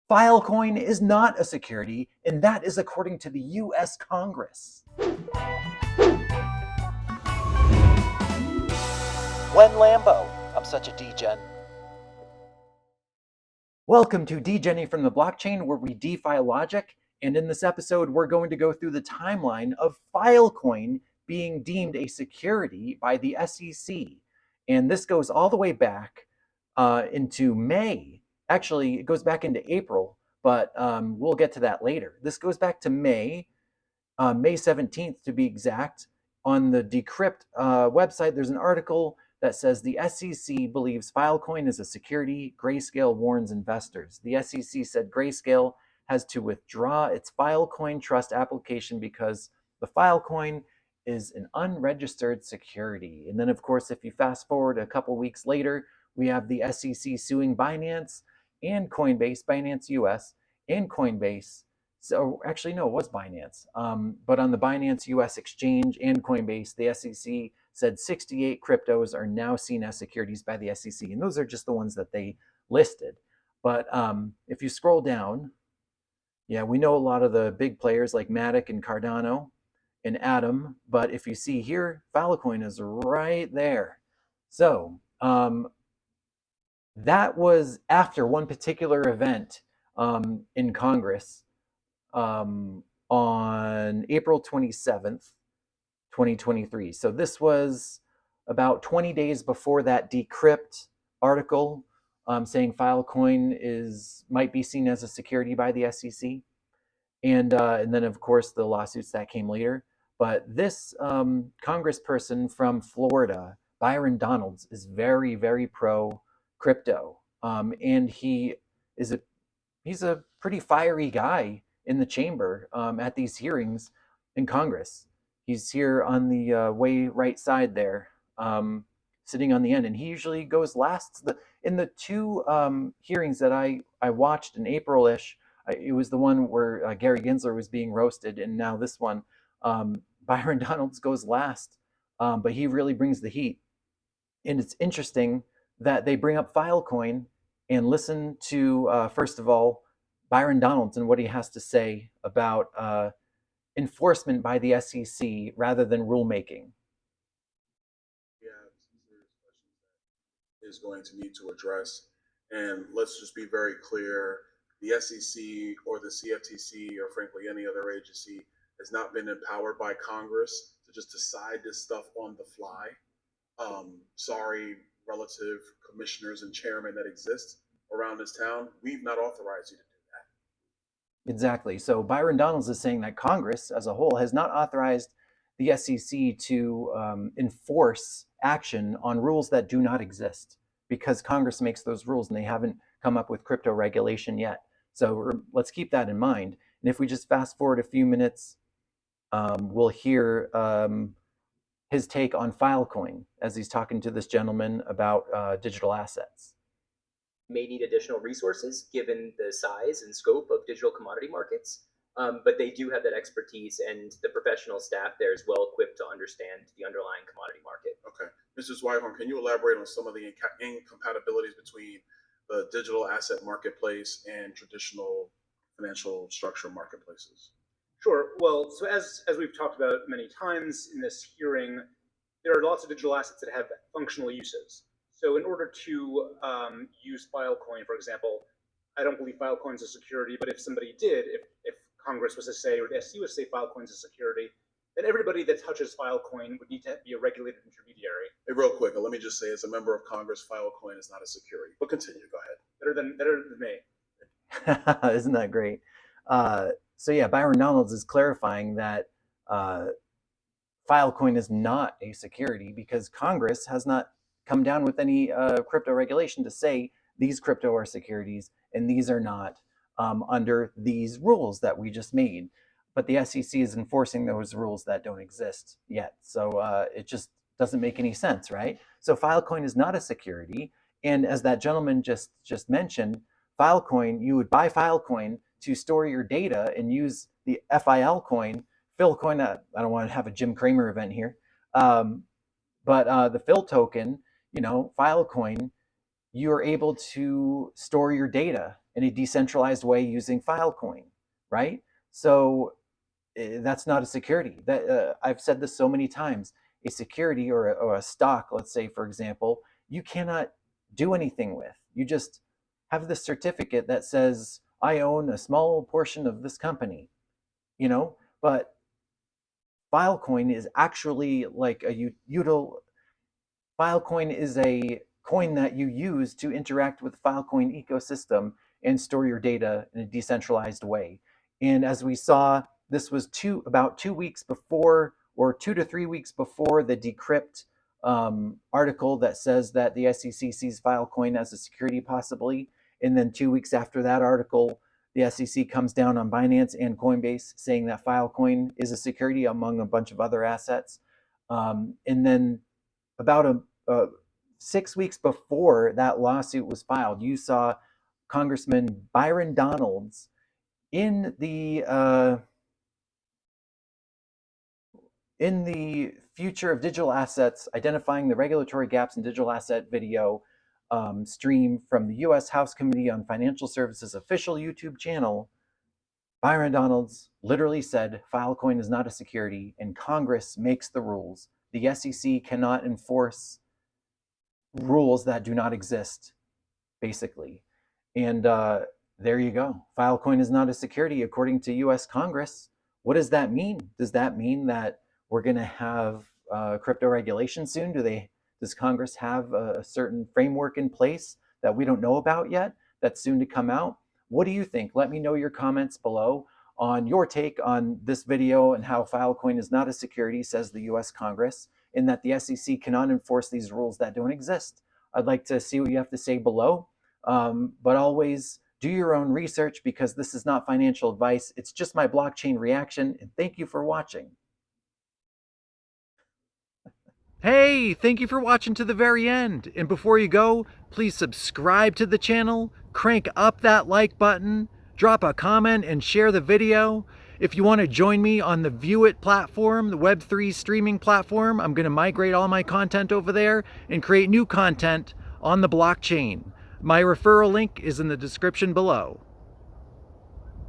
Filecoin is not a security, and that is according to the US Congress. When Lambo, I'm such a degen. Welcome to Degenny from the blockchain, where we DeFi logic, and in this episode we're going to go through the timeline of Filecoin being deemed a security by the SEC. And this goes all the way back into May. Actually, it goes back into April, but we'll get to that later. This goes back to May 17th to be exact. On the Decrypt website, there's an article that says the SEC believes Filecoin is a security. Grayscale warns investors. The SEC said Grayscale has to withdraw its Filecoin trust application because the Filecoin is an unregistered security. And then, of course, if you fast forward a couple weeks later, we have the SEC suing Binance and Coinbase, Binance US and Coinbase. So actually, no, it was Binance. But on the Binance US exchange and Coinbase, the SEC said 68 cryptos are now seen as securities by the SEC. And those are just the ones that they listed. But if you scroll down, yeah, we know a lot of the big players like Matic and Cardano and Atom. But if you see here, Filecoin is right there. So that was after one particular event in Congress on April 27th, 2023. So this was about 20 days before that Decrypt article saying Filecoin might be seen as a security by the SEC. And then, of course, the lawsuits that came later. But this congressperson from Florida, Byron Donalds, is very, very pro crypto. And he's a pretty fiery guy in the chamber at these hearings in Congress. He's here on the way right side there, sitting on the end, and he usually goes last. In the two hearings that I watched in April-ish, it was the one where Gary Gensler was being roasted, and now this one, Byron Donalds goes last, but he really brings the heat. And it's interesting that they bring up Filecoin and listen to, first of all, Byron Donalds and what he has to say about enforcement by the SEC rather than rulemaking. Yeah, some serious questions that is going to need to address. And let's just be very clear, the SEC or the CFTC or frankly any other agency has not been empowered by Congress to just decide this stuff on the fly. Sorry, relative commissioners and chairmen that exist around this town, we've not authorized you to do that. Exactly. So Byron Donalds is saying that Congress as a whole has not authorized the SEC to enforce action on rules that do not exist because Congress makes those rules and they haven't come up with crypto regulation yet. So let's keep that in mind. And if we just fast forward a few minutes, we'll hear his take on Filecoin as he's talking to this gentleman about digital assets. May need additional resources given the size and scope of digital commodity markets, but they do have that expertise, and the professional staff there is well equipped to understand the underlying commodity market. Okay. Mr. Zweiholm, can you elaborate on some of the incompatibilities between the digital asset marketplace and traditional financial structure marketplaces? Sure. Well, so as we've talked about many times in this hearing, there are lots of digital assets that have functional uses. So in order to use Filecoin, for example, I don't believe Filecoin is a security, but if somebody did, if Congress was to say, or the SEC was to say Filecoin is a security, then everybody that touches Filecoin would need to be a regulated intermediary. Hey, real quick, let me just say, as a member of Congress, Filecoin is not a security. But continue, go ahead. Better than me. Isn't that great? So yeah, Byron Donalds is clarifying that Filecoin is not a security because Congress has not come down with any crypto regulation to say these crypto are securities and these are not under these rules that we just made. But the SEC is enforcing those rules that don't exist yet. So it just doesn't make any sense, right? So Filecoin is not a security. And as that gentleman just mentioned, Filecoin, you would buy Filecoin to store your data and use the FIL coin, Phil coin. I don't want to have a Jim Cramer event here, but the Phil token, Filecoin, you're able to store your data in a decentralized way using Filecoin, right? So that's not a security. I've said this so many times. A security or a stock, let's say, for example, you cannot do anything with. You just have this certificate that says, I own a small portion of this company, but Filecoin is actually like Filecoin is a coin that you use to interact with the Filecoin ecosystem and store your data in a decentralized way. And as we saw, this was about 2 weeks before, or 2 to 3 weeks before the Decrypt article that says that the SEC sees Filecoin as a security possibly. And then 2 weeks after that article, the SEC comes down on Binance and Coinbase saying that Filecoin is a security among a bunch of other assets. And then about 6 weeks before that lawsuit was filed, you saw Congressman Byron Donalds in the Future of Digital Assets, Identifying the Regulatory Gaps in Digital Asset video stream from the U.S. House Committee on Financial Services official YouTube channel. Byron Donalds literally said Filecoin is not a security and Congress makes the rules. The SEC cannot enforce rules that do not exist, basically. And there you go. Filecoin is not a security according to US Congress. What does that mean? Does that mean that we're going to have crypto regulation soon? Does Congress have a certain framework in place that we don't know about yet that's soon to come out? What do you think? Let me know your comments below on your take on this video and how Filecoin is not a security, says the US Congress, and that the SEC cannot enforce these rules that don't exist. I'd like to see what you have to say below, but always do your own research because this is not financial advice. It's just my blockchain reaction, and thank you for watching. Hey, thank you for watching to the very end. And before you go, please subscribe to the channel, crank up that like button, drop a comment and share the video. If you want to join me on the VEUIT platform, the Web3 streaming platform, I'm going to migrate all my content over there and create new content on the blockchain. My referral link is in the description below.